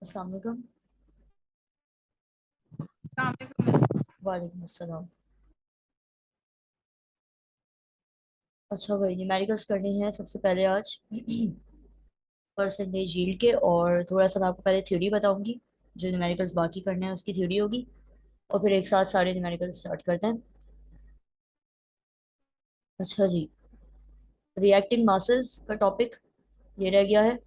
अस्सलाम वालेकुम। वालेकुम। वालेकुम अस्सलाम। अच्छा भाई, न्यूमेरिकल्स करनी है सबसे पहले आज। परसेंटेज यील्ड के, और थोड़ा सा मैं आपको पहले थ्योरी बताऊंगी। जो न्यूमेरिकल्स बाकी करने हैं उसकी थ्योरी होगी, और फिर एक साथ सारे न्यूमेरिकल्स स्टार्ट करते हैं। अच्छा जी, रिएक्टिंग मासेस का टॉपिक ये रह गया है।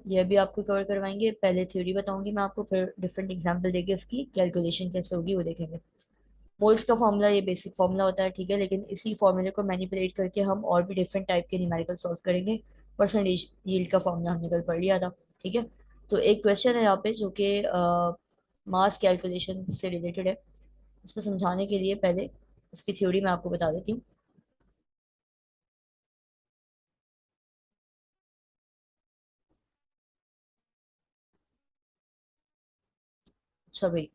ये भी आपको कवर करवाएंगे। पहले थ्योरी बताऊंगी मैं आपको, फिर डिफरेंट एग्जाम्पल देके उसकी कैलकुलेशन कैसे होगी वो देखेंगे। मोल्स का फॉर्मूला ये बेसिक फॉर्मूला होता है, ठीक है, लेकिन इसी फॉर्मूले को मैनिपुलेट करके हम और भी डिफरेंट टाइप के न्यूमेरिकल सॉल्व करेंगे। परसेंटेज यील्ड का फॉर्मूला हमने कल पढ़ लिया था, ठीक है। तो एक क्वेश्चन है यहाँ पे जो कि मास कैलकुलेशन से रिलेटेड है। इसको समझाने के लिए पहले इसकी थ्योरी मैं आपको बता देती हूँ। अच्छा भाई,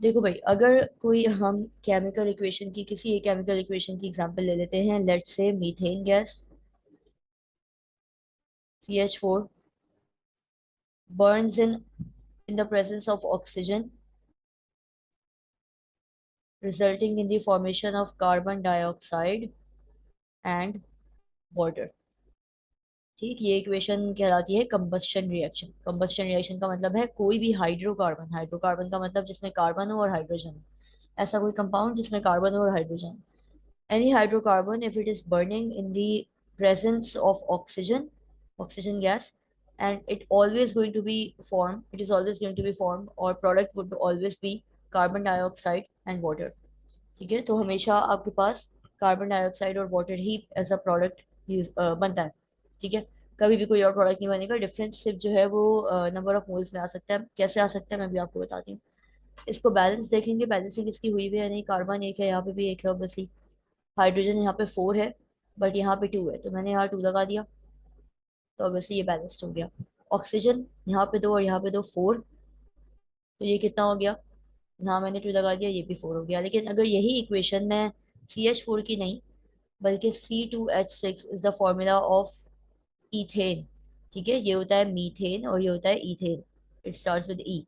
देखो भाई, अगर कोई हम केमिकल इक्वेशन की, किसी एक केमिकल इक्वेशन की एग्जांपल ले लेते हैं। Let's say methane gas CH4 burns in the presence of oxygen, resulting in the formation of carbon dioxide and water। ठीक, ये इक्वेशन कहलाती है कंबस्शन रिएक्शन। कंबस्शन रिएक्शन का मतलब है कोई भी हाइड्रोकार्बन, हाइड्रोकार्बन का मतलब जिसमें कार्बन हो और हाइड्रोजन हो, ऐसा कोई कंपाउंड जिसमें कार्बन हो और हाइड्रोजन हो। Any hydrocarbon if it is burning in the presence of oxygen gas, and it is always going to be formed, or product would always be carbon dioxide and water। ठीक है, तो हमेशा आपके पास carbon dioxide और water ही as a product use बनता है, ठीक है। कभी भी कोई और प्रोडक्ट नहीं बनेगा। डिफरेंस सिर्फ जो है वो नंबर ऑफ मोल्स में आ सकता है। कैसे आ सकता है मैं भी आपको बताती हूँ। इसको बैलेंस देखेंगे, बैलेंसिंग इसकी हुई भी है नहीं। कार्बन एक है, यहाँ पे भी एक है ऑब्वियसली। हाइड्रोजन यहाँ पे 4 है, बट यहाँ पे 2 है, तो मैंने यहाँ 2 लगा दिया, तो ऑब्वियसली ये बैलेंस्ड हो गया। ऑक्सीजन यहाँ पे 2 और यहाँ पे 2, 4, तो ये कितना हो गया। यहाँ मैंने 2 लगा दिया, ये भी 4 हो गया। लेकिन अगर यही इक्वेशन में CH4 की नहीं, बल्कि C2H6 is the formula of ethane, ठीक है। ये होता है मीथेन और ये होता है इथेन। इट स्टार्ट्स विद ई।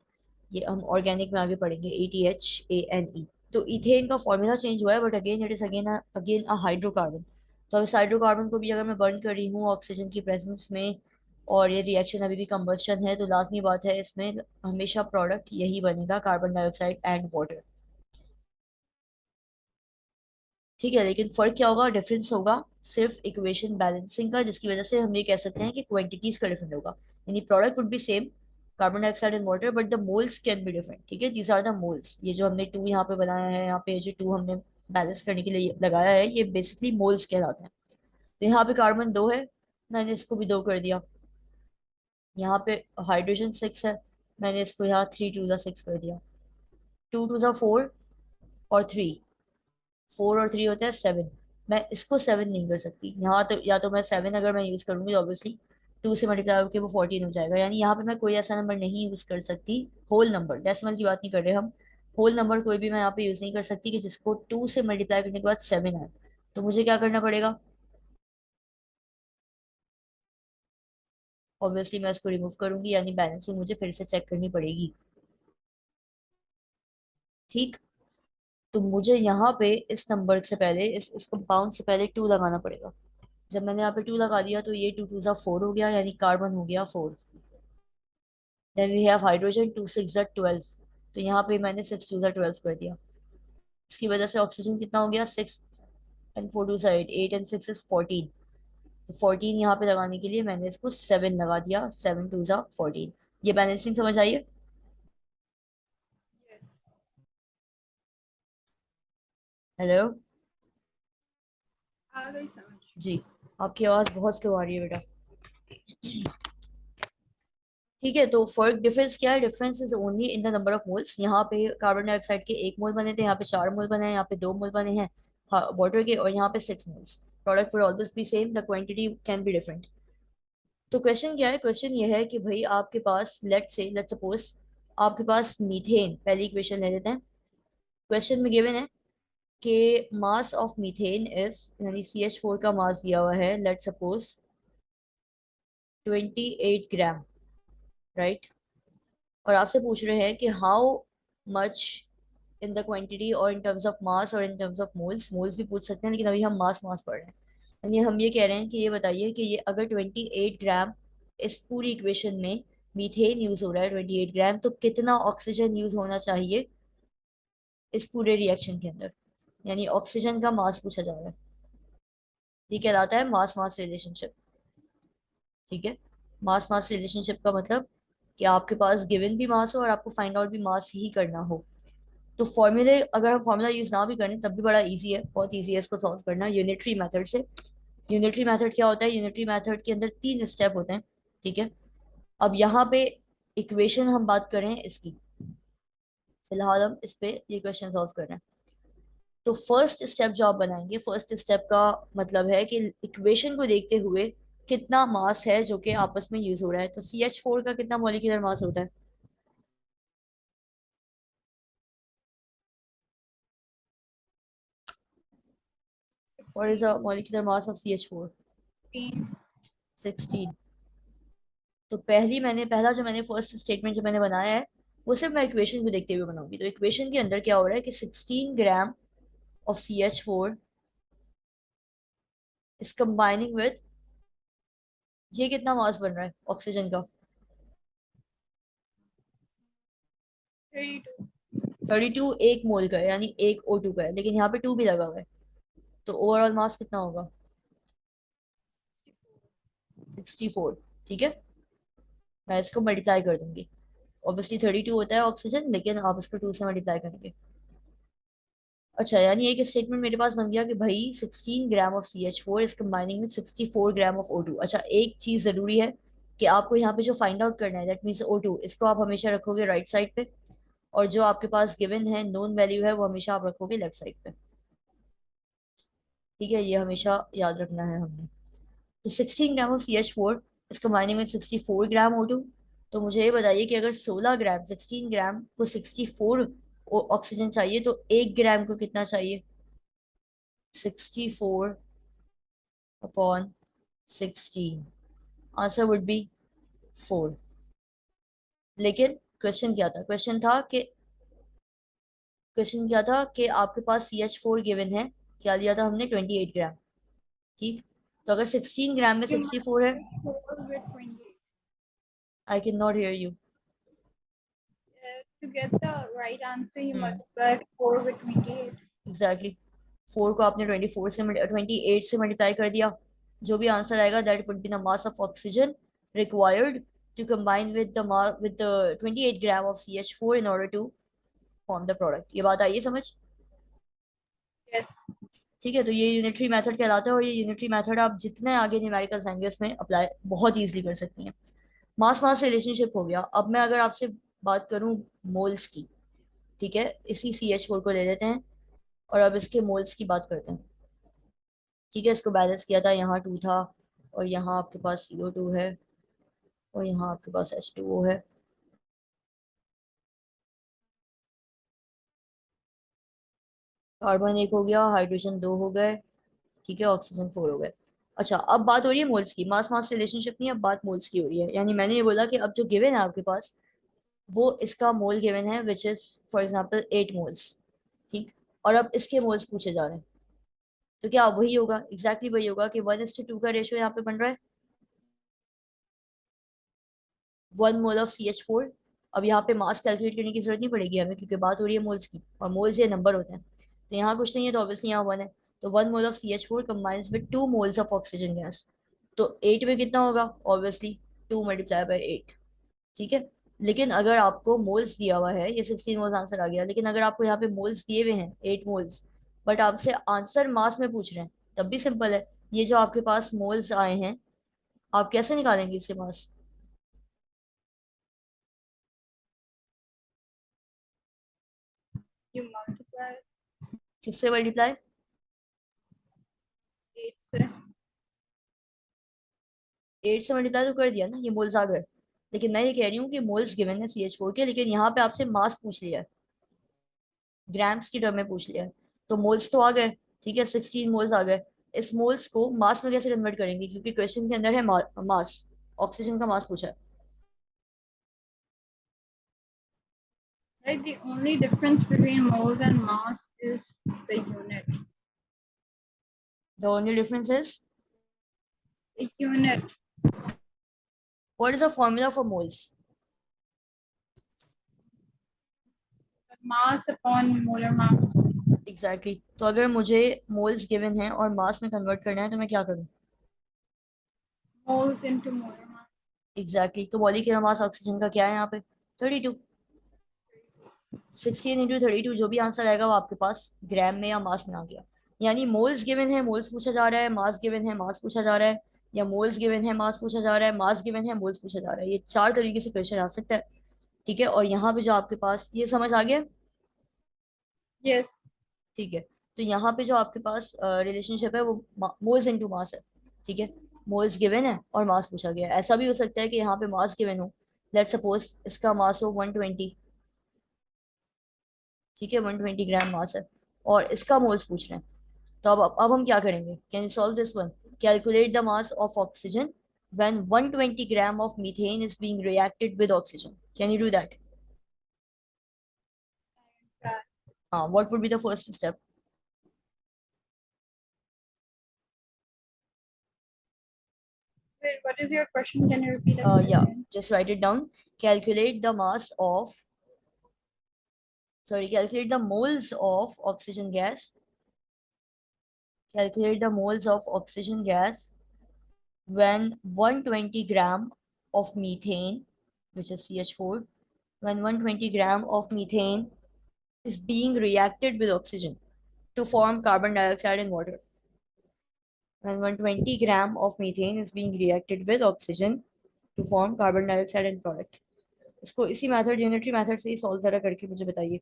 ये हम ऑर्गेनिक में आगे पढ़ेंगे, ETHANE। तो इथेन का फॉर्मूला चेंज हुआ है, but again it is again again a hydrocarbon. तो अब इस हाइड्रोकार्बन को भी अगर मैं बर्न कर रही हूँ ऑक्सीजन की प्रेजेंस में, और ये रिएक्शन अभी भी कंबस्शन है, तो लाजमी बात है इसमें हमेशा प्रोडक्ट यही बनेगा, कार्बन डाइऑक्साइड एंड वाटर। ठीक है, लेकिन फर्क क्या होगा, डिफरेंस होगा सिर्फ इक्वेशन बैलेंसिंग का, जिसकी वजह से हम ये कह सकते हैं कि क्वांटिटीज का डिफरेंट होगा। यानी product would be same, carbon dioxide and water, but the moles can be different, ठीक है। These are the moles. ये जो हमने 2 यहाँ पे बनाया है, यहाँ पे जो 2 हमने बैलेंस करने के लिए लगाया है, ये बेसिकली मोल्स कहलाते हैं। तो यहाँ पे कार्बन 2 है, मैंने इसको भी 2 कर दिया। यहाँ पे हाइड्रोजन 6 है, मैंने इसको यहाँ 3 2 6 कर दिया। 2 2 4 और 3, 4 और 3 होता है 7। मैं इसको 7 नहीं कर सकती यहाँ, तो या तो मैं 7 अगर मैं यूज करूंगी ऑब्वियसली 2 से मल्टीप्लाई होकर वो 14 हो जाएगा। यानी यहाँ पे मैं कोई ऐसा नंबर नहीं यूज कर सकती, होल नंबर, डेसिमल की बात नहीं कर रहे हम। होल नंबर कोई भी मैं यहाँ पे यूज नहीं कर सकती कि जिसको 2 से मल्टीप्लाई करने के बाद 7 आए। तो मुझे क्या करना पड़ेगा, ऑब्वियसली मैं इसको रिमूव करूंगी, यानी बैलेंसिंग मुझे फिर से चेक करनी पड़ेगी। ठीक, तो मुझे यहाँ पे इस नंबर से पहले, इस कंपाउंड से पहले 2 लगाना पड़ेगा। जब मैंने यहाँ पे 2 लगा दिया, तो ये 2 2 4 हो गया, यानी कार्बन हो गया 4। Then we have hydrogen, 2 6 12। तो यहाँ पे मैंने 6 2 12 कर दिया। इसकी वजह से ऑक्सीजन कितना हो गया, 6 and 4 2 8, 8 and 6 is 14। तो 14 यहाँ पे लगाने के लिए मैंने इसको 7 लगा दिया, 7 2 14। ये बैलेंसिंग समझ आइए। हेलो आ गई समझ। जी, आपकी आवाज बहुत स्लो आ रही है बेटा। ठीक है, तो फर्क डिफरेंस क्या है, difference is only in the number of moles. यहाँ पे कार्बन डाइऑक्साइड के 1 मोल बने थे, यहाँ पे 4 मोल बने हैं, यहाँ पे 2 मोल बने हैं वाटर के, और यहाँ पे 6 moles. Product will always be same, the quantity can be different. तो क्वेश्चन क्या है, क्वेश्चन ये है कि भाई आपके पास, लेट सपोज आपके पास मीथेन, पहली इक्वेशन ले लेते हैं। क्वेश्चन में गिवन है कि मास ऑफ मीथेन इज, यानी CH4 का मास दिया हुआ है, लेट सपोज 28 ग्राम। राइट। और आपसे पूछ रहे हैं कि how much in the quantity और इन टर्म्स ऑफ मास और in terms of moles. Moles भी पूछ सकते हैं लेकिन अभी हम मास मास पढ़ रहे हैं। यानी हम ये कह रहे हैं कि ये बताइए कि ये अगर 28 ग्राम इस पूरी इक्वेशन में मीथेन यूज हो रहा है 28 ग्राम, तो कितना ऑक्सीजन यूज होना चाहिए इस पूरे रिएक्शन के अंदर। यानी ऑक्सीजन का मास पूछा जा रहा है। ये कहलाता है मास मास रिलेशनशिप। ठीक है। मास मास रिलेशनशिप का मतलब कि आपके पास गिवन भी मास हो और आपको फाइंड आउट भी मास ही करना हो। तो फॉर्मूले अगर हम फॉर्मूला यूज ना भी करें तब भी बड़ा इजी है, बहुत इजी है इसको सॉल्व करना यूनिटरी मेथड से। यूनिटरी मेथड क्या होता है? यूनिटरी मेथड के अंदर 3 स्टेप होते हैं। ठीक है। अब यहाँ पे इक्वेशन हम बात करें इसकी, फिलहाल हम इस पे ये क्वेश्चन सॉल्व कर रहे हैं। तो फर्स्ट स्टेप जो आप बनाएंगे, फर्स्ट स्टेप का मतलब है कि इक्वेशन को देखते हुए कितना मास है जो कि आपस में यूज हो रहा है। तो CH4 का कितना मॉलिक्यूलर मास होता है? What is 16, the molecular mass of CH4? 16, 16। तो पहला जो मैंने फर्स्ट स्टेटमेंट जो मैंने बनाया है वो सिर्फ मैं इक्वेशन को देखते हुए बनाऊंगी। तो इक्वेशन के अंदर क्या हो रहा है कि 16 ग्राम of CH4 is combining with, ये कितना मास बन रहा है ऑक्सीजन का? 32, 32 एक मोल का है, यानी एक O2 का है, लेकिन यहाँ पे 2 भी लगा हुआ है। तो ओवरऑल मास कितना होगा? 64। ठीक है। मैं इसको मल्टीप्लाई कर दूंगी। ऑब्वियसली 32 होता है ऑक्सीजन, लेकिन आप इसको 2 से मल्टीप्लाई करेंगे। अच्छा, यानी एक स्टेटमेंट मेरे पास बन गया कि भाई 16 ग्राम of CH4 is combining with 64 gram of O2। अच्छा, एक चीज जरूरी है कि आपको यहाँ पे जो फाइंड आउट करना है, दैट मीन्स O2, इसको आप हमेशा रखोगे राइट साइड पे, और जो आपके पास गिवन है नोन वैल्यू है वो हमेशा आप रखोगे लेफ्ट साइड पे। ठीक है, ये हमेशा याद रखना है हमने। तो 16 ग्राम of CH4 is combining with 64 gram O2। तो मुझे ये बताइए कि अगर 16 ग्राम, 16 ग्राम को 64 ऑक्सीजन चाहिए तो 1 ग्राम को कितना चाहिए? 64 अपॉन 16, आंसर वुड बी 4। लेकिन क्वेश्चन क्या था कि आपके पास CH4 गिवन है, क्या दिया था हमने? 28 ग्राम। ठीक। तो अगर 16 ग्राम में you 64 है, multiply 4 with 28. I can not here you. To get the right answer, you hmm, multiply 4 with 28. Exactly. 4 को आपने 28 से मल्टीप्लाई कर दिया। जो भी आंसर आएगा that would be the mass of oxygen required to combine with the 28 gram of CH4 in order to form the product. ये बात आई है समझ? Yes. ठीक है। तो ये यूनिटरी मेथड कहलाता है, और ये यूनिटरी मेथड आप जितने आगे न्यूमेरिकल्स आएंगे उसमें अप्लाई बहुत इजीली कर सकती हैं। मास मास रिलेशनशिप हो गया। अब मैं अगर आपसे बात करूं मोल्स की, ठीक है, इसी CH4 को ले लेते हैं और अब इसके मोल्स की बात करते हैं। ठीक है, इसको बैलेंस किया था, यहाँ 2 था और यहाँ आपके पास CO2 है और यहाँ आपके पास H2O है। कार्बन 1 हो गया, हाइड्रोजन 2 हो गए। ठीक है, ऑक्सीजन 4 हो गए। अच्छा, अब बात हो रही है मोल्स की। मास मास रिलेशनशिप नहीं, अब बात मोल्स की हो रही है। यानी मैंने ये बोला कि अब जो गिवन है आपके पास वो इसका मोल गिवन है which is for example 8 moles. ठीक। और अब इसके मोल्स पूछे जा रहे हैं। तो क्या वही होगा? एग्जैक्टली वही होगा कि 1:2 का रेशियो यहाँ पे बन रहा है। 1 मोल ऑफ CH4। अब यहाँ पे मास कैलकुलेट करने की जरूरत नहीं पड़ेगी हमें, क्योंकि बात हो रही है मोल्स की, और मोल्स ये नंबर होते हैं। तो यहाँ कुछ नहीं है, तो ऑब्वियसली यहाँ 1 है। तो 1 mole of CH4 combines with 2 moles of oxygen gas. तो 8 में कितना होगा? ऑब्वियसली 2 × 8। ठीक है। लेकिन अगर आपको मोल्स दिया हुआ है, ये 16 मोल्स आंसर आ गया, लेकिन अगर आपको यहाँ पे मोल्स दिए हुए हैं 8 मोल्स, बट आपसे आंसर मास में पूछ रहे हैं, तब भी सिंपल है। ये जो आपके पास मोल्स आए हैं, आप कैसे निकालेंगे इससे मास? You multiply किससे मल्टीप्लाई? 8 से. 8 से मल्टीप्लाई तो कर दिया ना, ये मोल्स आ गए। लेकिन मैं ये कह रही हूँ कि मोल्स गिवन है CH4 के, लेकिन यहाँ पे आपसे मास पूछ लिया है, ग्राम्स की टर्म में पूछ लिया है। तो मोल्स तो आ गए। ठीक है, 16 मोल्स आ गए। इस मोल्स को मास में कैसे कन्वर्ट करेंगे? क्योंकि क्वेश्चन के अंदर है मास, ऑक्सीजन का मास पूछा है। Like the only difference between moles and mass is the unit. The only difference is, The unit. what is the formula for moles? Mass upon molar mass. Exactly. तो अगर मुझे मोल्स गिवन है और मास में convert करना है तो मैं क्या करूँ? Moles into molar mass. Exactly तो मॉलिक्यूलर मास ऑक्सीजन का क्या है यहाँ पे? 32। 16 इंटू 32 जो भी आंसर आएगा वो आपके पास ग्राम में या मास में आ गया। यानी मोल्स गिवन है, मोल्स पूछा जा रहा है, मास गिवन है, मास पूछा जा रहा है, या मोल्स गिवन है, मास पूछा जा रहा है, मास गिवन है, मोल्स पूछा जा रहा है। ये चार तरीके से क्वेश्चन आ सकता है। ठीक है, और यहाँ पे जो आपके पास, ये समझ आ गया? Yes. ठीक है, तो यहाँ पे जो आपके पास रिलेशनशिप है वो मोल्स इनटू मास है। ठीक है, मोल्स गिवन है और मास पूछा गया है। ऐसा भी हो सकता है कि यहाँ पे मास गिवन हो, लेट सपोज इसका मास हो 120। ठीक है, 120 ग्राम मास है और इसका मोल्स पूछ रहे हैं। तो अब हम क्या करेंगे? Can you solve this one? Calculate the mass of oxygen when 120 gram of methane is being reacted with oxygen. Can you do that? What would be the first step? Wait, what is your question? Can you repeat it Yeah, again? just write it down. Calculate the mass of, sorry, calculate the moles of oxygen gas. Calculate the moles of oxygen gas when 120 gram of methane, which is CH4, when 120 gram of methane is being reacted with oxygen to form carbon dioxide and water. When 120 gram of methane is being reacted with oxygen to form carbon dioxide and product. इसको इसी method, unitary method से ही solve जरा करके मुझे बताइए।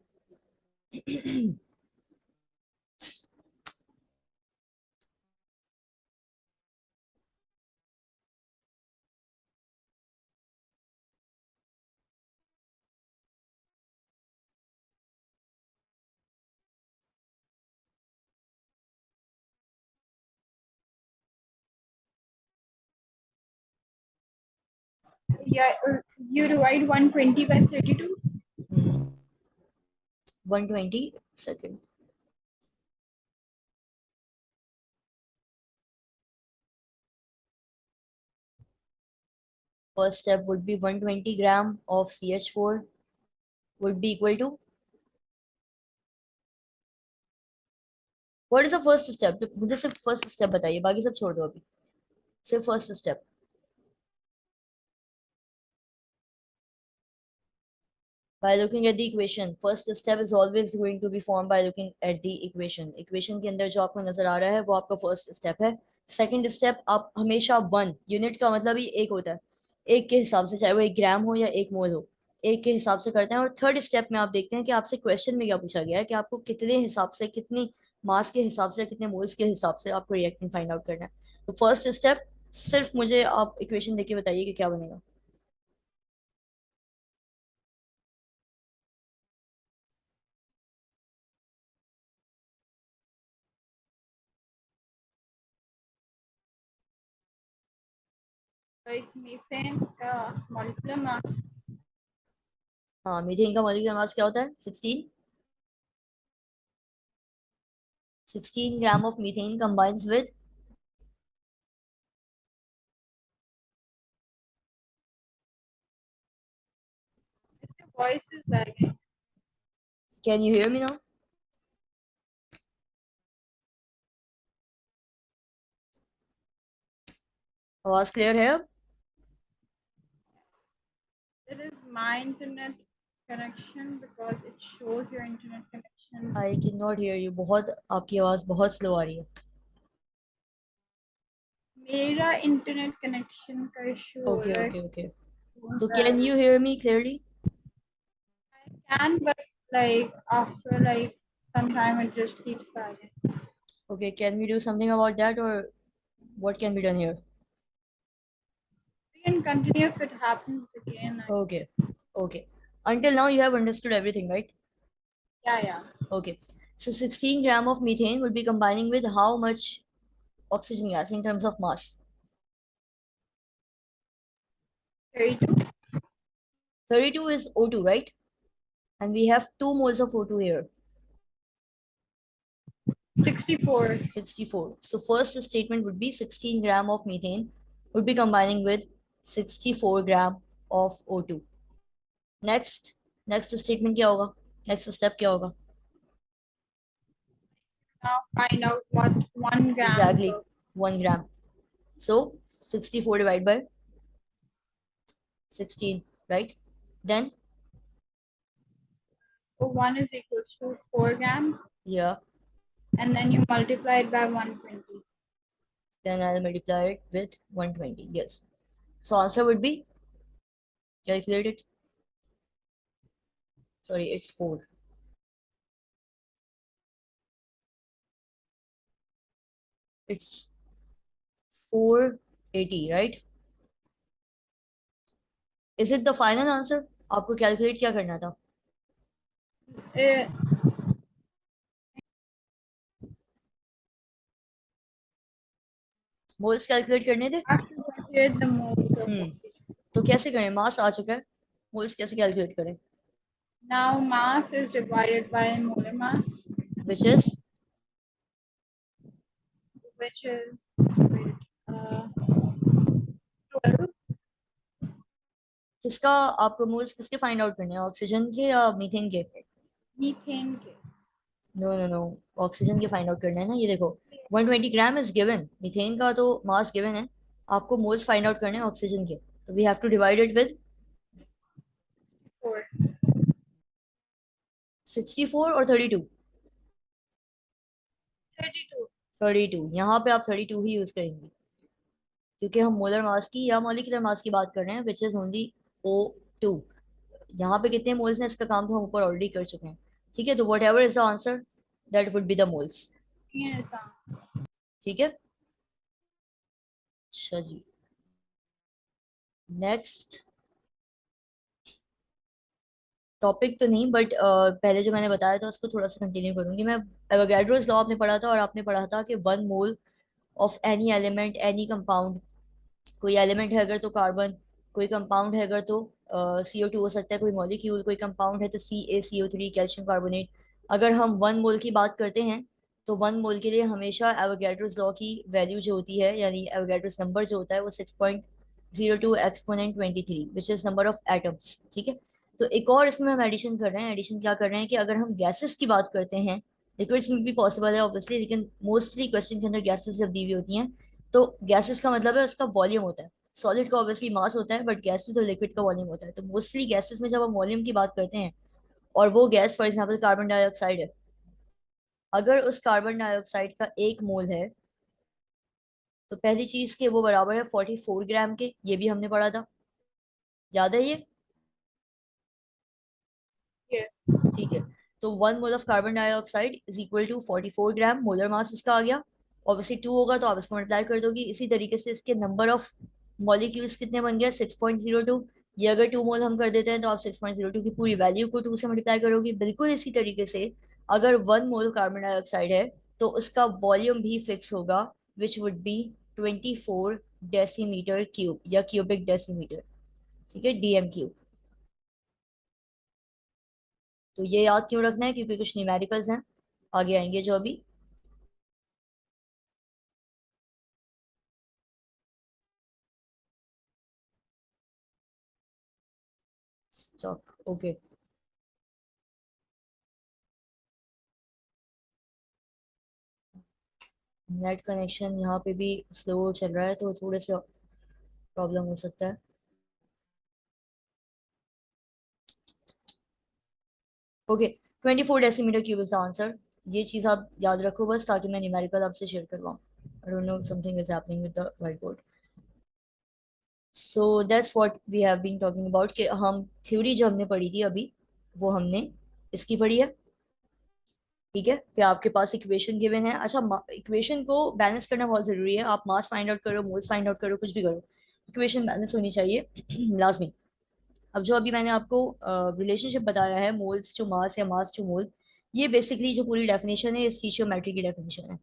Yeah, you divide 120 by 32. 120 second. First step would be 120 gram of CH4 would be equal to, what is the first step? मुझे सिर्फ first step बताइए, बाकी सब छोड़ दो अभी, सिर्फ first step. By looking at the equation, first step is always going to be formed by looking at the equation. Equation के अंदर जो आपको नजर आ रहा है वो आपका फर्स्ट स्टेप है। सेकंड स्टेप आप हमेशा वन, यूनिट का मतलब ही एक होता है, एक के हिसाब से, चाहे वो 1 ग्राम हो या 1 मोल हो, एक के हिसाब से करते हैं। और थर्ड स्टेप में आप देखते हैं कि आपसे क्वेश्चन में क्या पूछा गया है, कि आपको कितने हिसाब से, कितनी मास के हिसाब से, कितने मोल्स के हिसाब से आपको रिएक्टेंट फाइंड आउट करना है। तो फर्स्ट स्टेप, सिर्फ मुझे आप इक्वेशन देके बताइए कि क्या बनेगा। Like methane molecular mass. हाँ, मीथेन का मॉलिक्यूलर मास क्या होता है? 16 gram of methane combines with, Your voice is lagging. can you hear me now? आवाज क्लियर है अब? That is my internet connection because it shows your internet connection. I can not here you, बहुत आपकी आवाज बहुत slow आ रही है। मेरा इंटरनेट कनेक्शन का इशू हो ओके रहा है। ओके ओके, तो can you hear me clearly? I can, but like after like some time it just keeps lagging. Okay, can we do something about that, और what can be done here? We can continue if it happens again. Okay okay, until now you have understood everything, right? Yeah. Okay, so 16 gram of methane would be combining with how much oxygen gas in terms of mass? 32. 32 is O2, right? and we have 2 moles of O2 here. 64. 64. So first statement would be 16 gram of methane would be combining with 64 gram of O2. Next statement क्या होगा? Next step क्या होगा? Now find out what 1 grams Exactly, of 1 gram. So 64 divided by 16, right? Then, so 1 is equals to 4 grams, yeah, and then you multiply it by 120. then I'll multiply it with 120. Yes. So answer would be, calculate it. Sorry, it's 4. It's 480, right? Is it the final answer? आपको calculate क्या करना था? It, moles calculate करने थे? have to calculate the moles of hmm oxygen. तो कैसे करें? मास आ चुका है, मोल्स कैसे कैलकुलेट करें? Now mass is divided by molar mass, Which is, which is wait, 12. किसका आपको मोल्स किसके फाइंड आउट करने हैं? ऑक्सीजन के या मीथेन के? Methane के. नो नो नो, ऑक्सीजन के फाइंड आउट करना है ना। ये देखो, 120 ग्राम इज गिवन, मीथेन का तो मास गिवन है, आपको मोल्स फाइंड आउट करने हैं ऑक्सीजन के, तो we have to divide it with 4. 64 और 32। 32. 32, यहाँ पे आप 32 ही यूज करेंगे, क्योंकि हम मोलर मास की या मॉलिक्यूलर मास की बात कर रहे हैं, विच इज ओनली O2। यहाँ पे कितने मोल्स हैं इसका काम तो हम ऊपर ऑलरेडी कर चुके हैं। ठीक है, तो what ever is the answer, that would be the moles. Is the answer. ठीक है, अच्छा जी, नेक्स्ट टॉपिक तो नहीं, बट पहले जो मैंने बताया था उसको थोड़ा सा कंटिन्यू करूंगी मैं। एवोगैड्रोस लॉ आपने पढ़ा था, और आपने पढ़ा था कि 1 mole of any element, any compound, कोई एलिमेंट है अगर तो कार्बन, कोई कंपाउंड है अगर तो CO2 हो सकता है, कोई मॉलिक्यूल, कोई कंपाउंड है तो CaCO3, कैल्शियम कार्बोनेट। अगर हम 1 मोल की बात करते हैं तो 1 मोल के लिए हमेशा एवोगैड्रोस लॉ की वैल्यू जो होती है, यानी एवोगैड्रोस नंबर जो होता है, वो 6.02 exponent 23, which is number of atoms. ठीक है, तो एक और इसमें हम एडिशन कर रहे हैं। एडिशन क्या कर रहे हैं कि अगर हम गैसेस की बात करते हैं, लिक्विड्स में भी पॉसिबल है ऑब्वियसली, लेकिन मोस्टली क्वेश्चन के अंदर गैसेस जब दी हुई होती हैं, तो गैसेस का मतलब है उसका वॉल्यूम होता है। सॉलिड का ऑब्वियसली मास होता है, बट गैसेस और लिक्विड का वॉल्यूम होता है। तो मोस्टली गैसेस में जब हम वॉल्यूम की बात करते हैं, और वो gas for example carbon dioxide है, अगर उस कार्बन डाइऑक्साइड का 1 मोल है, तो पहली चीज के वो बराबर है 44 ग्राम के, ये भी हमने पढ़ा था, याद है ये? Yes. ठीक है, तो 1 mole of carbon dioxide is equal to 44 gram, molar mass इसका आ गया। ऑब्वियसली 2 होगा तो आप इसको मल्टीप्लाई कर दोगे। इसी तरीके से इसके नंबर ऑफ मॉलिक्यूल्स कितने बन गया? 6.02। ये अगर 2 मोल हम कर देते हैं तो आप 6.02 की पूरी वैल्यू को 2 से मल्टीप्लाई करोगे। बिल्कुल इसी तरीके से अगर 1 मोल कार्बन डाइऑक्साइड है तो उसका वॉल्यूम भी फिक्स होगा, which would be 24 decimetre cube या क्यूबिक डेसीमीटर। ठीक है, DM क्यूब। तो ये याद क्यों रखना है? क्योंकि कुछ न्यूमेरिकल्स हैं आगे आएंगे जो अभी। Stock, okay. नेट कनेक्शन यहाँ पे भी स्लो चल रहा है, तो थोड़े से प्रॉब्लम हो सकता है। Okay, 24 decimetre cube is the answer. ये चीज आप याद रखो बस, ताकि मैं न्यूमेरिकल आपसे शेयर करवाऊँ। I don't know, something is happening with the white board. So that's what we have been talking about, कि हम थ्योरी जो हमने पढ़ी थी अभी, वो हमने इसकी पढ़ी है। ठीक है, फिर आपके पास इक्वेशन गिवन है। अच्छा, इक्वेशन को बैलेंस करना बहुत जरूरी है। आप मास फाइंड आउट करो, मोल्स फाइंड आउट करो, कुछ भी करो, इक्वेशन बैलेंस होनी चाहिए लाजमी। अब जो अभी मैंने आपको रिलेशनशिप बताया है, मोल्स टू मास या मास टू मोल, ये बेसिकली जो पूरी डेफिनेशन है, ये स्टीशियोमेट्री की डेफिनेशन है।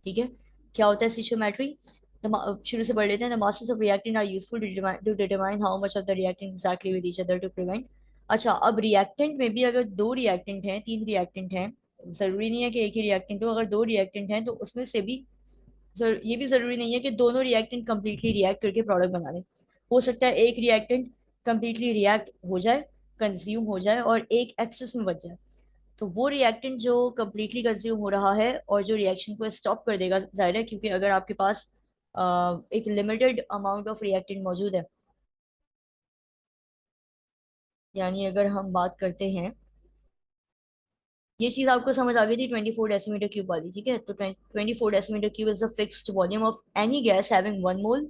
ठीक है, क्या होता है स्टीशियोमेट्री? शुरू से पढ़ लेते हैं। The masses of reactant are useful to determine how much of the reactant exactly with each other to prevent अच्छा, अब रिएक्टेंट में भी अगर दो रिएक्टेंट हैं, तीन रिएक्टेंट हैं, जरूरी नहीं है कि एक ही रिएक्टेंट हो, अगर दो रिएक्टेंट हैं तो उसमें से भी ये भी जरूरी नहीं है कि दोनों रिएक्टेंट कंप्लीटली रिएक्ट करके प्रोडक्ट बना दें। हो सकता है एक रिएक्टेंट कंप्लीटली रिएक्ट हो जाए, कंज्यूम हो जाए और एक एक्सेस में बच जाए। तो वो रिएक्टेंट जो कंप्लीटली कंज्यूम हो रहा है और जो रिएक्शन को स्टॉप कर देगा, जाहिर है, क्योंकि अगर आपके पास एक लिमिटेड अमाउंट ऑफ रिएक्टेंट मौजूद है, यानी अगर हम बात करते हैं, ये चीज आपको समझ आ गई थी 24 डेसीमीटर क्यूब वाली, ठीक है। तो 24 decimetre cube is the fixed volume of any gas having 1 मोल,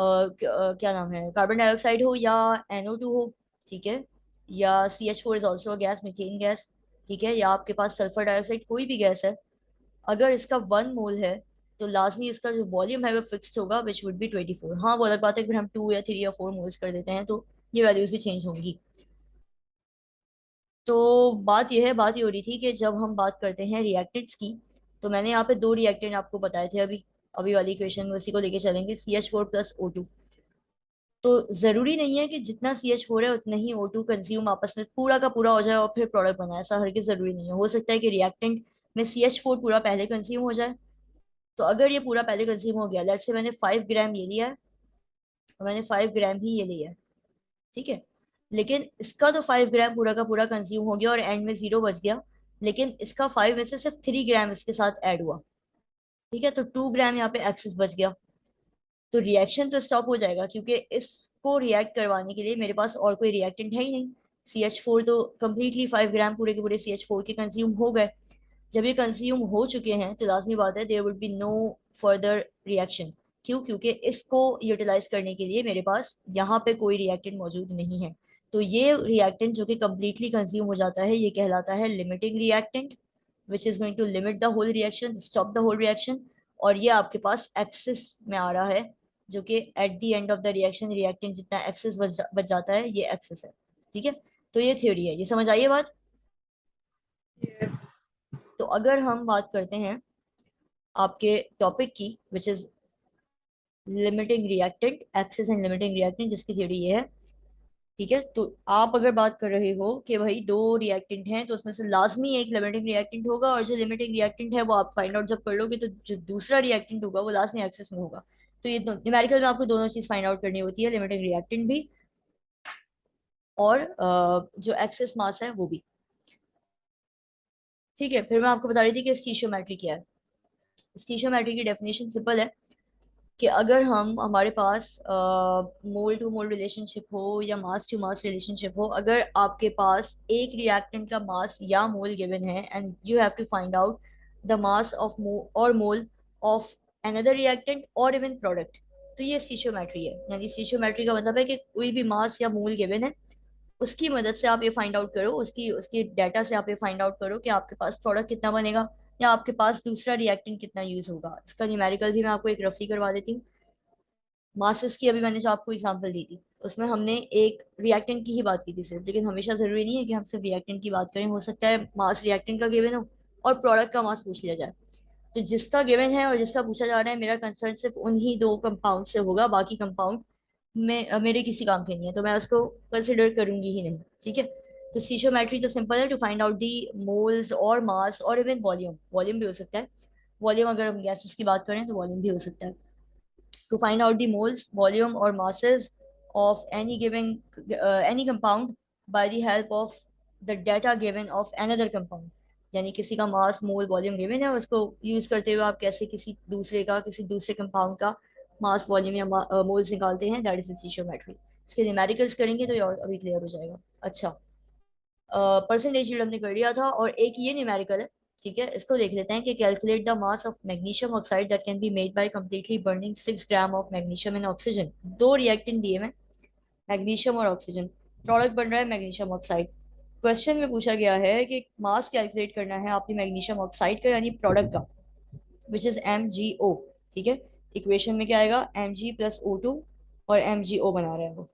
क्या नाम है, कार्बन डाइऑक्साइड हो या NO2 हो, ठीक है, या CH4 is also a gas, methane gas, ठीक है, या आपके पास सल्फर डाइऑक्साइड, कोई भी गैस है, अगर इसका 1 मोल है तो लाजमी इसका जो वॉल्यूम है वो फिक्स्ड होगा, विच वुड बी 24। हाँ, वो अलग बात है कि फिर हम 2 या 3 या 4 मोल्स कर देते हैं तो ये वैल्यूज भी चेंज होंगी। तो बात ये हो रही थी कि जब हम बात करते हैं रिएक्टेंट्स की, तो मैंने यहाँ पे दो रिएक्टेंट आपको बताए थे अभी, अभी वाली इक्वेशन में उसी को लेके चलेंगे, CH4 + O2। तो जरूरी नहीं है कि जितना CH4 है उतना ही O2 कंज्यूम आपस में पूरा का पूरा हो जाए और फिर प्रोडक्ट बनाए, ऐसा हरगिज जरूरी नहीं है। हो सकता है कि रिएक्टेंट में CH4 पूरा पहले कंज्यूम हो जाए। तो अगर ये पूरा पहले कंज्यूम हो गया, लेट्स से मैंने 5 ग्राम ये लिया है और मैंने 5 ग्राम ही ये लिया है, ठीक है, लेकिन इसका तो 5 ग्राम पूरा का पूरा कंज्यूम हो गया और एंड में 0 बच गया, लेकिन इसका 5 में से सिर्फ 3 ग्राम इसके साथ ऐड हुआ, ठीक है, तो 2 ग्राम यहाँ पे एक्सेस बच गया। तो रिएक्शन तो स्टॉप हो जाएगा, क्योंकि इसको रिएक्ट करवाने के लिए मेरे पास और कोई रिएक्टेंट है ही नहीं। CH4 तो कंप्लीटली 5 ग्राम पूरे के पूरे CH4 के कंज्यूम हो गए। जब ये कंज्यूम हो चुके हैं तो लाजमी बात है there would be no further reaction. क्यों? क्योंकि इसको यूटिलाइज करने के लिए मेरे पास यहाँ पे कोई रिएक्टेंट मौजूद नहीं है। तो ये रिएक्टेंट जो कि कंप्लीटली कंज्यूम हो जाता है ये कहलाता है limiting reactant, which is going to limit the whole reaction, stop the whole reaction. और ये आपके पास एक्सिस में आ रहा है, जो कि at the end of the reaction reactant जितना एक्सेस बच जाता है ये एक्सेस है, ठीक है। तो ये थ्योरी है, ये समझ आइए बात। Yes. तो अगर हम बात करते हैं आपके टॉपिक की, which is limiting reactant, excess and limiting reactant, जिसकी थ्योरी ये है, ठीक है। तो आप अगर बात कर रहे हो कि भाई दो रिएक्टेंट हैं तो उसमें से लाजमी एक लिमिटिंग रिएक्टेंट होगा, और जो लिमिटिंग रिएक्टेंट है वो आप फाइंड आउट जब कर लोगे तो जो दूसरा रिएक्टेंट होगा वो लाजमी एक्सेस में होगा। तो ये न्यूमेरिकल में आपको दोनों चीज फाइंड आउट करनी होती है, लिमिटिंग रिएक्टेंट भी और जो एक्सेस मास है वो भी, ठीक है। फिर मैं आपको बता रही थी कि स्टीशियोमेट्री क्या है। स्टीशियोमेट्री की डेफिनेशन सिंपल है कि अगर हम हमारे पास मोल टू मोल रिलेशनशिप हो या मास टू मास रिलेशनशिप हो, अगर आपके पास एक रिएक्टेंट का मास या मोल गिवन है and you have to find out the mass of और मोल ऑफ अनदर रिएक्टेंट और इवन प्रोडक्ट, तो ये स्टीशियोमेट्री है। यानी स्टीशियोमेट्री का मतलब है कि कोई भी मास या मोल गिवन है, उसकी मदद से आप ये फाइंड आउट करो, उसकी उसकी डाटा से आप ये फाइंड आउट करो कि आपके पास प्रोडक्ट कितना बनेगा या आपके पास दूसरा रिएक्टेंट कितना यूज होगा। इसका न्यूमेरिकल भी मैं आपको एक रफली करवा देती हूँ। मासेस की अभी मैंने जो आपको एग्जांपल दी थी उसमें हमने एक रिएक्टेंट की ही बात की थी सिर्फ, लेकिन हमेशा जरूरी नहीं है कि हम सिर्फ रिएक्टेंट की बात करें, हो सकता है मास रिएक्टेंट का गिवन हो और प्रोडक्ट का मास पूछ लिया जाए। तो जिसका गिवन है और जिसका पूछा जा रहा है, मेरा कंसर्न सिर्फ उन्हीं दो कंपाउंड से होगा, बाकी कंपाउंड में मेरे किसी काम के नहीं है, तो मैं उसको कंसिडर करूंगी ही नहीं, ठीक है। तो स्टीशियोमेट्री तो सिंपल है, to find out the moles और मास और इवन वॉल्यूम, वॉल्यूम भी हो सकता है, वॉल्यूम अगर हम गैसेस की बात करें तो वॉल्यूम भी हो सकता है, to find out the moles, volume, or masses of any given any compound by the help of the data given of another compound। यानी किसी का मास मोल वॉल्यूम गिवन है, उसको यूज करते हुए आप कैसे किसी दूसरे कंपाउंड का मास वॉल्यूम या मोल्स निकालते हैं, दैट इज स्टीशियोमेट्री। इसके न्यूमेरिकल्स करेंगे तो ये और अभी क्लियर हो जाएगा। अच्छा, परसेंटेज यील्ड हमने कर लिया था, और एक ये न्यूमेरिकल है, ठीक है, इसको देख लेते हैं कि calculate the mass of magnesium oxide that can be made by completely burning 6 gram of magnesium in oxygen. दो रिएक्टेंट दिए हैं, मैग्नीशियम और ऑक्सीजन, प्रोडक्ट बन रहा है मैग्नीशियम ऑक्साइड। क्वेश्चन में पूछा गया है कि मास कैलकुलेट करना है आपने मैग्नीशियम ऑक्साइड का यानी प्रोडक्ट का, विच इज MgO, ठीक है। इक्वेशन में क्या आएगा, Mg+O2, और MgO बना रहा है वो।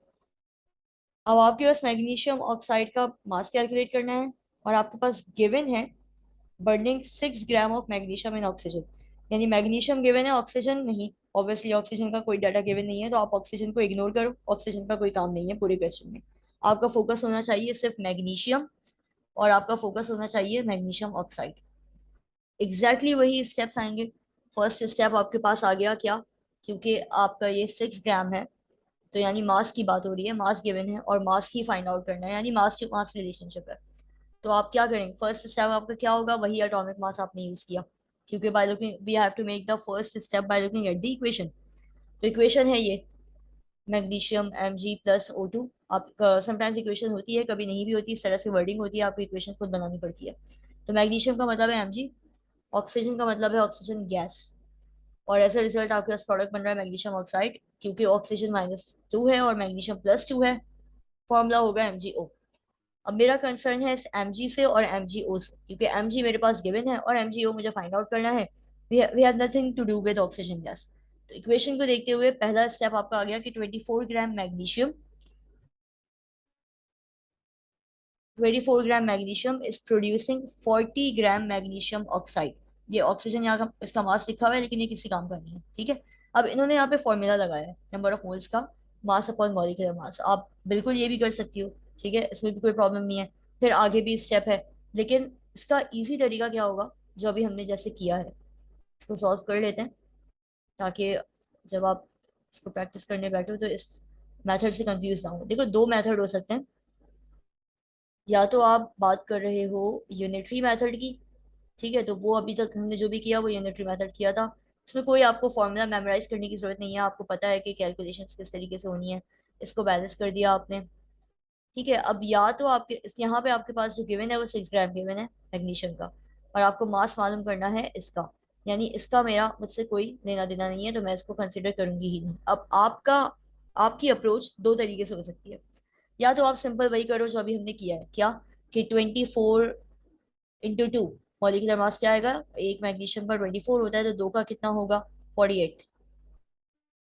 अब आपके पास मैग्नीशियम ऑक्साइड का मास कैलकुलेट करना है और आपके पास गिवन है burning 6 gram of magnesium in oxygen, यानी मैग्नीशियम गिवन है, ऑक्सीजन नहीं। ऑब्वियसली ऑक्सीजन का कोई डाटा गिवन नहीं है तो आप ऑक्सीजन को इग्नोर करो, ऑक्सीजन का कोई काम नहीं है पूरे क्वेश्चन में। आपका फोकस होना चाहिए सिर्फ मैग्नीशियम, और आपका फोकस होना चाहिए मैग्नीशियम ऑक्साइड। एग्जैक्टली वही स्टेप्स आएंगे। फर्स्ट स्टेप आपके पास आ गया क्या, क्योंकि आपका ये 6 ग्राम है, तो यानी मास की बात हो रही है, मास गिवन है और मास ही फाइंड आउट करना है, यानी मास टू मास रिलेशनशिप है। तो आप क्या करेंगे, फर्स्ट स्टेप आपका क्या होगा, वही एटॉमिक मास आपने यूज किया, क्योंकि by looking we have to make the first step by looking at the equation. तो इक्वेशन है ये, मैग्नीशियम Mg+O2। आप समटाइम्स इक्वेशन होती है, कभी नहीं भी होती, इस तरह से वर्डिंग होती है, आपको इक्वेशन खुद बनानी पड़ती है। तो मैग्नीशियम का मतलब है Mg, ऑक्सीजन का मतलब है ऑक्सीजन गैस, और ऐसा रिजल्ट आपके पास प्रोडक्ट बन रहा है मैग्नीशियम ऑक्साइड, क्योंकि ऑक्सीजन -2 है और मैग्नीशियम +2 है। फॉर्मूला होगा MgO। अब मेरा कंसर्न है इस Mg से और MgO से, क्योंकि Mg मेरे पास गिवन है और MgO मुझे फाइंड आउट करना है। We have nothing to do with oxygen gas. तो इक्वेशन को देखते हुए पहला स्टेप आपका आ गया कि 24 gram magnesium, 24 gram magnesium is producing 40 gram magnesium oxide. ये ऑक्सीजन यहाँ का इसका मास लिखा हुआ है, लेकिन ये किसी काम का नहीं है, ठीक है। अब इन्होंने यहाँ पे फॉर्मूला लगाया है नंबर ऑफ मोल्स का, मास अपॉन मॉलिक्यूलर मास। आप बिल्कुल ये भी कर सकती हो, ठीक है, इसमें भी कोई प्रॉब्लम नहीं है। फिर आगे भी स्टेप है, लेकिन इसका इजी तरीका क्या होगा, जो अभी हमने जैसे किया है, इसको सॉल्व कर लेते हैं, ताकि जब आप इसको प्रैक्टिस करने बैठो तो इस मेथड से कंफ्यूज ना हो। देखो, दो मेथड हो सकते हैं, या तो आप बात कर रहे हो यूनिटरी मेथड की, ठीक है, तो वो अभी तक हमने जो भी किया वो यूनिटरी मेथड किया था। इसमें कोई आपको फॉर्मूला मेमोराइज करने की जरूरत नहीं है, आपको पता है कि कैलकुलेशंस किस तरीके से होनी है। इसको बैलेंस कर दिया आपने, ठीक है। अब या तो आपके यहाँ पे आपके पास जो गिवन है वो 6 ग्राम गिवन है मैग्नीशियम का, और आपको मास मालूम करना है इसका, यानी इसका मेरा मुझसे कोई लेना देना नहीं है, तो मैं इसको कंसिडर करूंगी ही नहीं। अब आपका आपकी अप्रोच दो तरीके से हो सकती है, या तो आप सिंपल वही करो जो अभी हमने किया है, क्या कि 24 × 2 मॉलिक्यूलर मास क्या आएगा, एक मैग्नीशियम का 24 होता है, तो दो का कितना होगा, 48।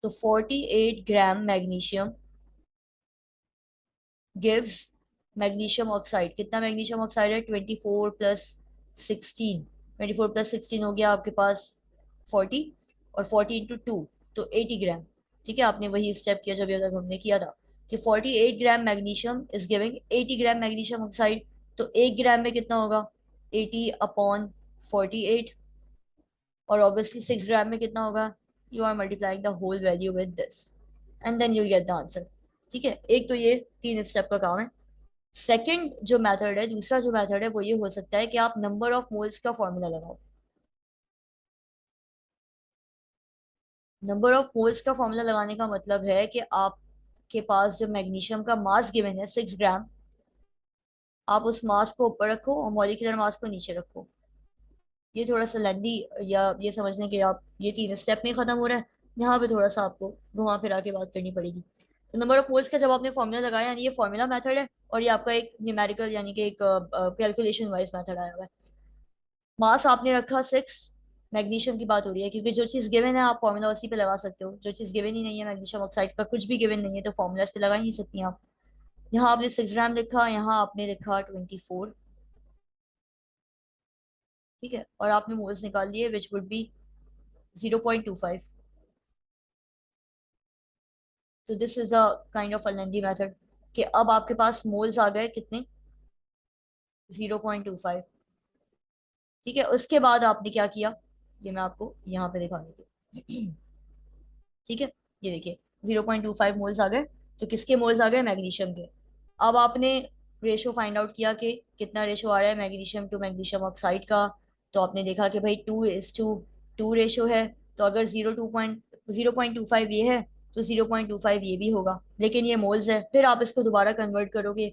तो 48 gram magnesium gives magnesium oxide, कितना मैग्नीशियम ऑक्साइड है, 24 + 16, 24 + 16 हो गया आपके पास 40, और 40 × 2 तो 80 ग्राम। ठीक है, आपने वही स्टेप किया जो अभी तक हमने किया था, कि 48 gram magnesium is giving 80 gram magnesium oxide. तो 1 ग्राम में कितना होगा, 80/48, और ऑब्वियसली 6 ग्राम में कितना होगा, you are multiplying the whole value with this and then you get the answer. ठीक है, एक तो ये 3 स्टेप का काम है। सेकंड जो मेथड है, दूसरा जो मेथड है, वो ये हो सकता है कि आप नंबर ऑफ मोल्स का फॉर्मूला लगाओ। नंबर ऑफ मोल्स का फॉर्मूला लगाने का मतलब है कि आपके पास जो मैग्नीशियम का मास गिवन है 6 ग्राम, आप उस मास को ऊपर रखो और मॉलिक्यूलर मास को नीचे रखो। ये थोड़ा सा लेंदी, या ये समझने के आप ये 3 स्टेप में खत्म हो रहा है, यहाँ पे थोड़ा सा आपको घुमा फिरा के बात करनी पड़ेगी। तो नंबर ऑफ मोल्स का जब आपने फॉर्मूला लगाया, यानी ये फॉर्मूला मेथड है, और ये आपका एक न्यूमेरिकल यानी कि एक कैलकुलेशन वाइज मेथड आया हुआ है। मास आपने रखा 6, मैग्नीशियम की बात हो रही है, क्योंकि जो चीज गिवन है आप फॉर्मूला उसी पे लगा सकते हो, जो चीज गिवन ही नहीं है, मैग्नीशियम ऑक्साइड का कुछ भी गिवन नहीं है, तो फॉर्मूला इस पे लगा ही नहीं सकती आप। यहाँ आपने 6 ग्राम लिखा, यहाँ आपने लिखा 24, ठीक है, और आपने मोल्स निकाल लिए विच वुड बी 0.25। तो this is a kind of a lengthy method, कि अब आपके पास मोल्स आ गए कितने, 0.25। ठीक है, उसके बाद आपने क्या किया, ये मैं आपको यहाँ पे दिखा देती हूँ। ठीक है, ये देखिए 0.25 मोल्स आ गए, तो किसके मोल्स आ गए, मैग्नीशियम के। अब आपने रेशो फाइंड आउट किया कि कितना रेशो आ रहा है मैग्नीशियम टू मैग्नीशियम ऑक्साइड का, तो आपने देखा कि भाई 2:2 रेशो है। तो अगर 0.25 ये है, तो 0.25 ये भी होगा, लेकिन ये मोल्स है, फिर आप इसको दोबारा कन्वर्ट करोगे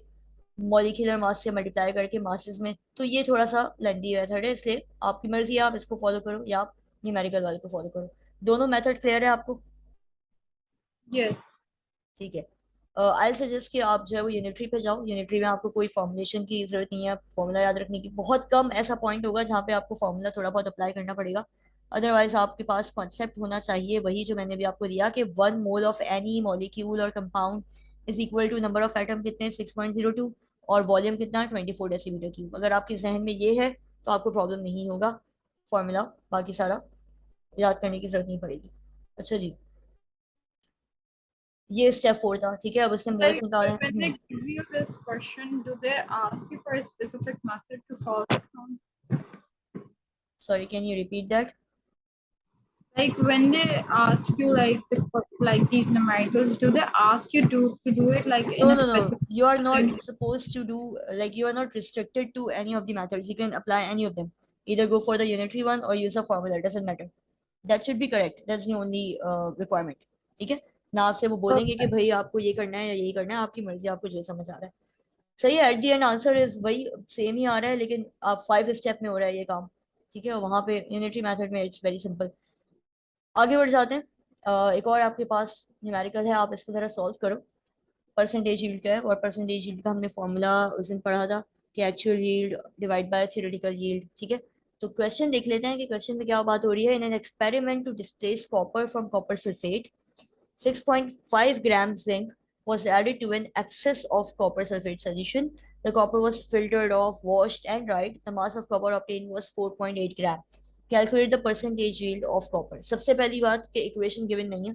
मॉलिक्यूलर मास से मल्टीप्लाई करके मासेस में, तो ये थोड़ा सा लेंदी मेथड है, इसलिए आपकी मर्जी है, आप इसको फॉलो करो या आप न्यूमेरिकल वाले को फॉलो करो। दोनों मेथड क्लियर है आपको, Yes. ठीक है। आई सजेस्ट कि आप जो है वो यूनिटरी पे जाओ, यूनिटरी में आपको कोई फॉर्मुलेशन की जरूरत नहीं है, फॉर्मूला याद रखने की, बहुत कम ऐसा पॉइंट होगा जहाँ पे आपको फॉर्मूला थोड़ा बहुत अप्लाई करना पड़ेगा। अदरवाइज आपके पास कॉन्सेप्ट होना चाहिए वही जो मैंने भी आपको दिया, कि 1 मोल ऑफ एनी मॉलिक्यूल और compound is equal to number of atom कितने, 6.02, और वॉल्यूम कितना, 24 डेसीमीटर क्यूब। अगर आपके जहन में ये है तो आपको प्रॉब्लम नहीं होगा, फॉर्मूला बाकी सारा याद करने की जरूरत नहीं पड़ेगी। अच्छा जी। ये स्टेप 4 था, ठीक है। अब उसने मोल्स Like निकाले। when they give you this question, do they ask you for a specific method to solve it from? Sorry, can you repeat that? Like when they ask you like these numericals, do they ask you to do it like in No, a no, no. specific You are not method? supposed to do, like, you are not restricted to any of the methods. You can apply any of them. Either go for the unitary one or use a formula. It doesn't matter. That should be correct. That's the only requirement. ठीक है ना? आपसे वो बोलेंगे कि Okay. भाई आपको ये करना है या यही करना है, आपकी मर्जी, आपको जो समझ आ रहा है। सही है। At the end answer is वही सेम ही आ रहा है, लेकिन आप 5 स्टेप में हो रहा है ये काम। ठीक है, वहां पे यूनिटरी मेथड में इट्स वेरी सिंपल। आगे बढ़ जाते हैं। एक और आपके पास न्यूमेरिकल है, आप इसको जरा सॉल्व करो। परसेंटेज यील्ड का है, और परसेंटेज यील्ड का हमने फॉर्मूला उस दिन पढ़ा था कि actual yield divide by theoretical yield. ठीक है, तो क्वेश्चन देख लेते हैं कि क्वेश्चन में क्या बात हो रही है। In an experiment to displace copper from copper sulphate 6.5 grams zinc was added to an excess of copper sulfate solution. The copper was filtered off, washed, and dried. The mass of copper obtained was 4.8 gram. Calculate the percentage yield of copper. सबसे पहली बात कि equation given नहीं है।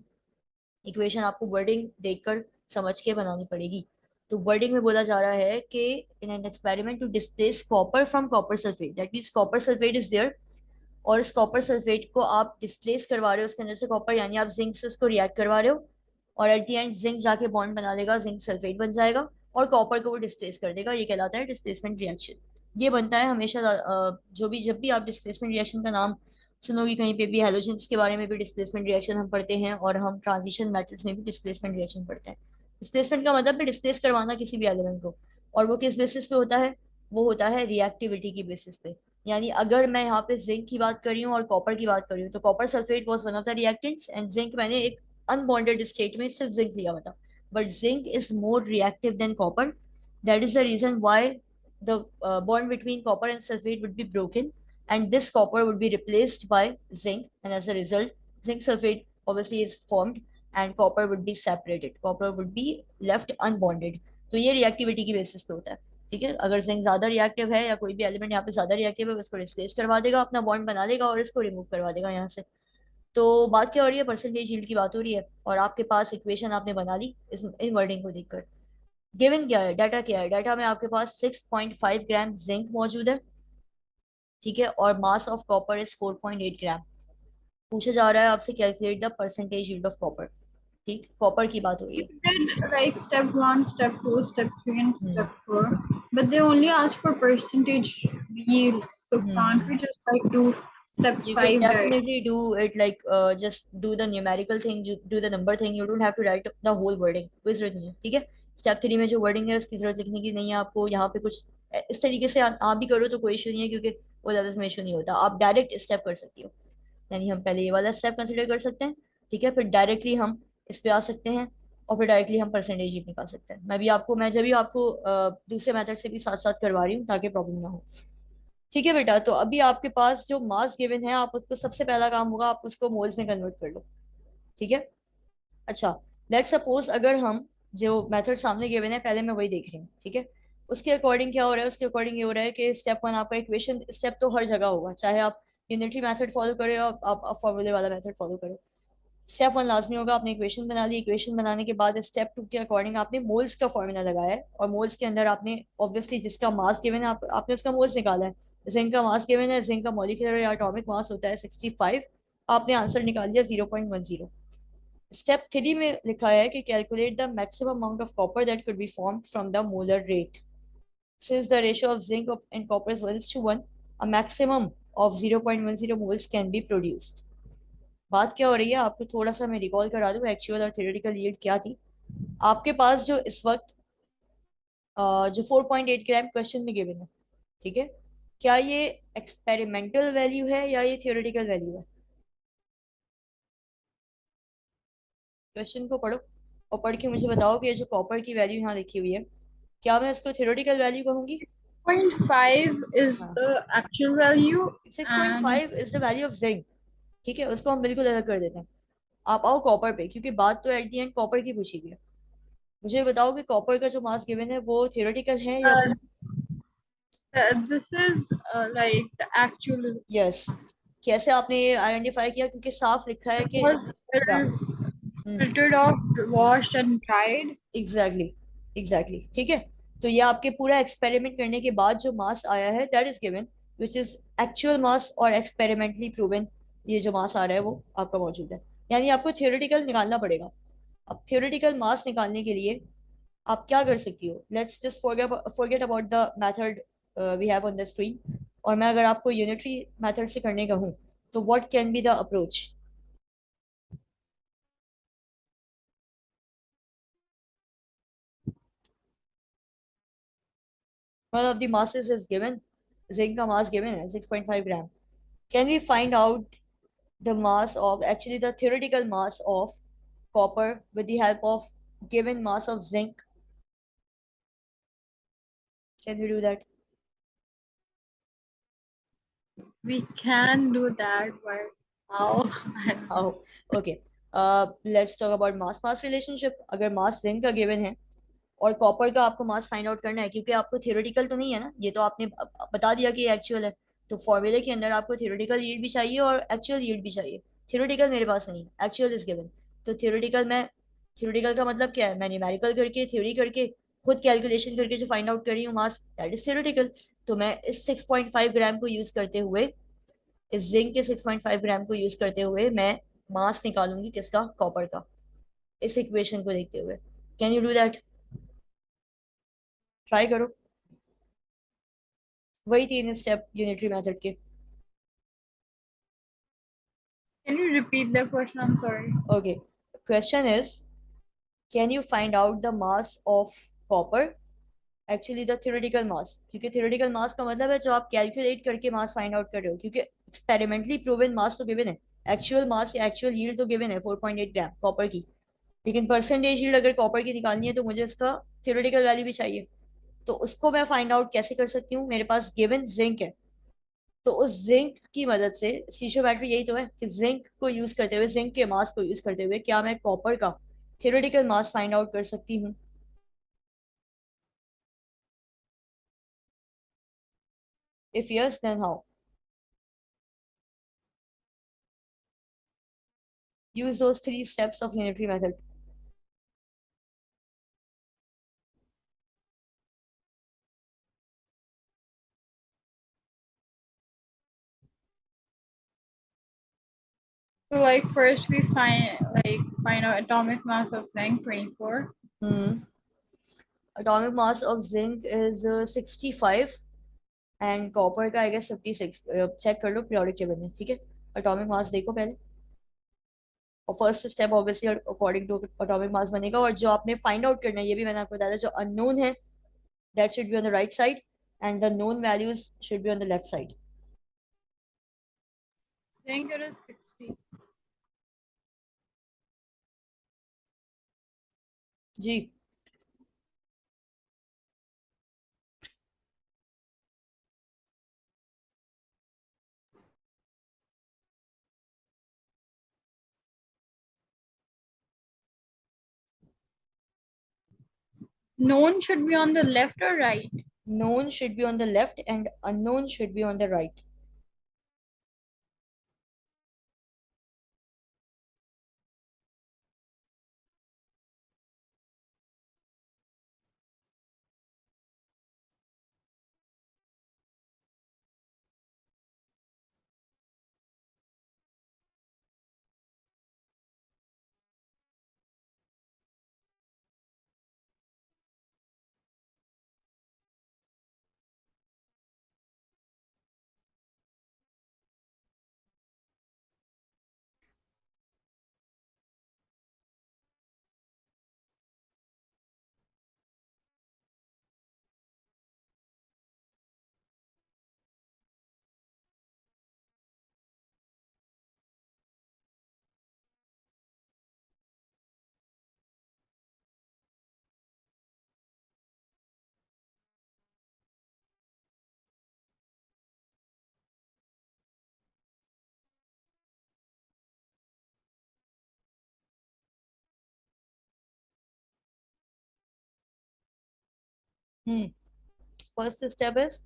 Equation आपको wording देखकर समझ के बनानी पड़ेगी। तो वर्डिंग में बोला जा रहा है कि in an experiment to displace copper from copper sulphate, that means copper sulphate is there, और इस कॉपर सल्फेट को आप डिस्प्लेस करवा रहे हो उसके अंदर से कॉपर, यानी आप जिंक से उसको रिएक्ट करवा रहे हो, और एट दी एंड जिंक जाके बॉन्ड बना लेगा, जिंक सल्फेट बन जाएगा, और कॉपर को वो डिस्प्लेस कर देगा। ये कहलाता है डिस्प्लेसमेंट रिएक्शन। ये बनता है हमेशा जो भी, जब भी आप डिस्प्लेसमेंट रिएक्शन का नाम सुनोगी कहीं पे भी, हेलोजेंस के बारे में भी डिस्प्लेसमेंट रिएक्शन हम पढ़ते हैं, और हम ट्रांजिशन मेटल्स में भी डिस्प्लेसमेंट रिएक्शन पढ़ते हैं। डिस्प्लेसमेंट का मतलब है डिस्प्लेस करवाना किसी भी एलिमेंट को, और वो किस बेसिस पे होता है? वो होता है रिएक्टिविटी की बेसिस पे। यानी अगर मैं यहाँ पे जिंक की बात कर रही हूँ और कॉपर की बात कर रही हूँ, तो copper sulphate was one of the reactants, and zinc मैंने एक अनबॉन्डेड स्टेट में सिर्फ जिंक लिया हुआ था। But zinc is more reactive than copper. That is the reason why the bond between copper and sulfate would be broken, and this copper would be replaced by zinc, and as a result zinc sulfate obviously is formed, and copper would be separated, copper would be left unbonded। तो ये reactivity की basis पे होता है। ठीक है, अगर zinc ज्यादा रिएक्टिव है या कोई भी एलिमेंट यहाँ पे ज्यादा रिएक्टिव है, उसको डिस्प्लेस करवा देगा, अपना बॉन्ड बना लेगा, और इसको रिमूव करवा देगा यहाँ से। तो बात क्या हो रही है? परसेंटेज यील्ड की बात हो रही है, और आपके पास इक्वेशन आपने बना ली इस इन वर्डिंग को देखकर। गिवन क्या है? डाटा क्या है? डाटा में आपके पास 6.5 ग्राम जिंक मौजूद है, ठीक है, और मास ऑफ कॉपर इज 4.8 ग्राम। पूछा जा रहा है आपसे calculate the percentage yield of copper. ठीक, कॉपर की बात हो रही You है। did like step one, step two, step three, and hmm step four, but they only ask for percentage yield. So can't we hmm just like do step You can five direct? definitely do it, like just do the numerical thing, do the number thing. You don't have to write the whole wording, कोई जरूरत नहीं है। ठीक है, step 3 में जो wording है उसकी जरूरत लिखने की नहीं है आपको। यहाँ पे कुछ इस तरीके से आप भी करो तो कोई इशू नहीं है, क्योंकि वो लेवल्स में इशू नहीं होता। आप डायरेक्ट स्टेप कर सकती हो, यानी हम पहले ये वाला स्टेप कंसिडर कर सकते हैं, ठीक है, फिर डायरेक्टली हम इस पे आ सकते हैं, और फिर डायरेक्टली हम परसेंटेज निकाल सकते हैं। मैं जब भी आपको दूसरे मेथड से भी साथ साथ करवा रही हूँ ताकि प्रॉब्लम ना हो। ठीक है बेटा, तो अभी आपके पास जो मास गिवन है, आप उसको, सबसे पहला काम होगा आप उसको मोल्स में कन्वर्ट कर लो। ठीक है। अच्छा, लेट्स सपोज अगर हम, जो मेथड सामने गिवन है पहले मैं वही देख रही हूँ, ठीक है, उसके अकॉर्डिंग क्या हो रहा है? उसके अकॉर्डिंग ये हो रहा है कि स्टेप 1 आपका इक्वेशन, स्टेप तो हर जगह होगा, चाहे आप यूनिटरी मेथड फॉलो करें और आप फॉर्मूले वाला मेथड फॉलो करें। स्टेप 1 लाजमी होगा। आपने इक्वेशन बना ली, इक्वेशन बनाने के बाद स्टेप 2 के अकॉर्डिंग आपने मोल्स का फॉर्मूला लगाया है, और मोल्स के अंदर आपने ऑब्वियसली जिसका मास गिवन है आपने उसका मोल्स निकाला है। जिंक का मास गिवन है, जिंक का मॉलिक्यूलर या एटॉमिक मास होता है 65, आपने आंसर निकाल दिया 0.10। स्टेप 3 में लिखा है कि calculate the maximum amount of copper that could be formed from the molar rate. Since the ratio of zinc and copper is 1:1, a maximum of 0.10 moles can be produced। बात क्या हो रही है आपको थोड़ा सा मैं रिकॉल करा दूं, एक्चुअल और थ्योरेटिकल यील्ड क्या थी। आपके पास जो इस वक्त जो 4.8 ग्राम क्वेश्चन में गिवन है, ठीक है, क्या ये एक्सपेरिमेंटल वैल्यू है या ये थियोरेटिकल वैल्यू है? क्वेश्चन को पढ़ो, और पढ़ के मुझे बताओ कि ये जो कॉपर की वैल्यू यहाँ लिखी हुई है, क्या मैं इसको थियोरेटिकल वैल्यू कहूंगी? 0.5 is हाँ, the actual value, six point and five is the value of zinc. ठीक है, उसको हम बिल्कुल अलग कर देते हैं। आप आओ कॉपर पे, क्योंकि बात तो एट दी एंड कॉपर की पूछी गई है। मुझे बताओ कि कॉपर का जो मास गिवन है वो थियोरेटिकल है या? uh, this is like the actual yes. कैसे आपने ये आइडेंटिफाई किया? क्योंकि साफ लिखा है कि because there क्या? is filtered off, washed and dried. Exactly exactly, ठीक है। तो ये आपके पूरा एक्सपेरिमेंट करने के बाद जो मास आया है that is given, which is actual mass और एक्सपेरिमेंटली प्रूवन। ये जो मास आ रहा है वो आपका मौजूद है, यानी आपको थियोरेटिकल निकालना पड़ेगा। अब थियोरेटिकल मास निकालने के लिए आप क्या कर सकती हो, let's just forget about the method we have on the screen, और मैं अगर आपको यूनिटरी मेथड से करने का हूँ, तो what can be the approach? One of the masses is given, zinc का mass given है 6.5 gram. Can we find out the mass of, actually the theoretical mass of copper with the help of given mass of zinc? Can we do that? We can do that, but how? I don't know. How? Okay. Let's talk about mass relationship. अगर mass zinc का given है और copper का आपको mass find out करना है, क्योंकि आपको थियोरेटिकल तो नहीं है ना, ये तो आपने बता दिया कि एक्चुअल है, तो फॉर्मूले के अंदर आपको थियोरेटिकल यील्ड भी चाहिए और एक्चुअल यील्ड भी चाहिए। थियोरेटिकल मेरे पास नहीं है, एक्चुअल इज गिवन। तो थियोरेटिकल में, थियोरेटिकल का मतलब क्या है, मैं न्यूमेरिकल करके थ्योरी करके खुद कैलकुलेशन करके जो फाइंड आउट कर रही हूँ मास, दैट इज थियोरेटिकल। तो मैं इस 6.5 ग्राम को यूज करते हुए, इस जिंक के 6.5 ग्राम को यूज करते हुए मैं मास निकालूंगी किसका, कॉपर का, इस इक्वेशन को देखते हुए। Can you do that? Try करो। वही तीन स्टेप यूनिटरी मेथड के। Can you repeat the question? I'm sorry. Okay, question is, can you find out the mass of copper, actually the theoretical mass, क्योंकि theoretical मास का मतलब है जो आप कैलकुलेट करके मास फाइंड आउट कर रहे हो, क्योंकि एक्सपेरिमेंटली प्रूवन मास तो गिवन है, एक्चुअल मास या एक्चुअल यील्ड तो गिवन है 4.8 ग्राम कॉपर की, लेकिन परसेंटेज यील्ड अगर कॉपर की निकालनी है तो मुझे इसका थ्योरेटिकल वैल्यू भी चाहिए। तो उसको मैं फाइंड आउट कैसे कर सकती हूँ, मेरे पास गिवन जिंक है, तो उस जिंक की मदद से, सीशो बैटरी यही तो है कि जिंक को यूज करते हुए, जिंक के मास को यूज करते हुए क्या मैं कॉपर का थ्योरेटिकल मास फाइंड आउट कर सकती हूँ? If yes then how? Use those three steps of unitary method. So like first we find out atomic mass of zinc 24. Hmm, atomic mass of zinc is 65 and copper का I guess 56। Check कर लो periodic table में, ठीक है। Atomic mass देखो पहले, और first step obviously according to atomic mass बनेगा, और जो आपने फाइंड आउट करना है ये भी मैंने आपको बताया, जो अननोन है that should be on the right side and the known values should be on the left side. Zinc it is 60. Ji. Known should be on the left or right? Known should be on the left and unknown should be on the right. Hmm. First step is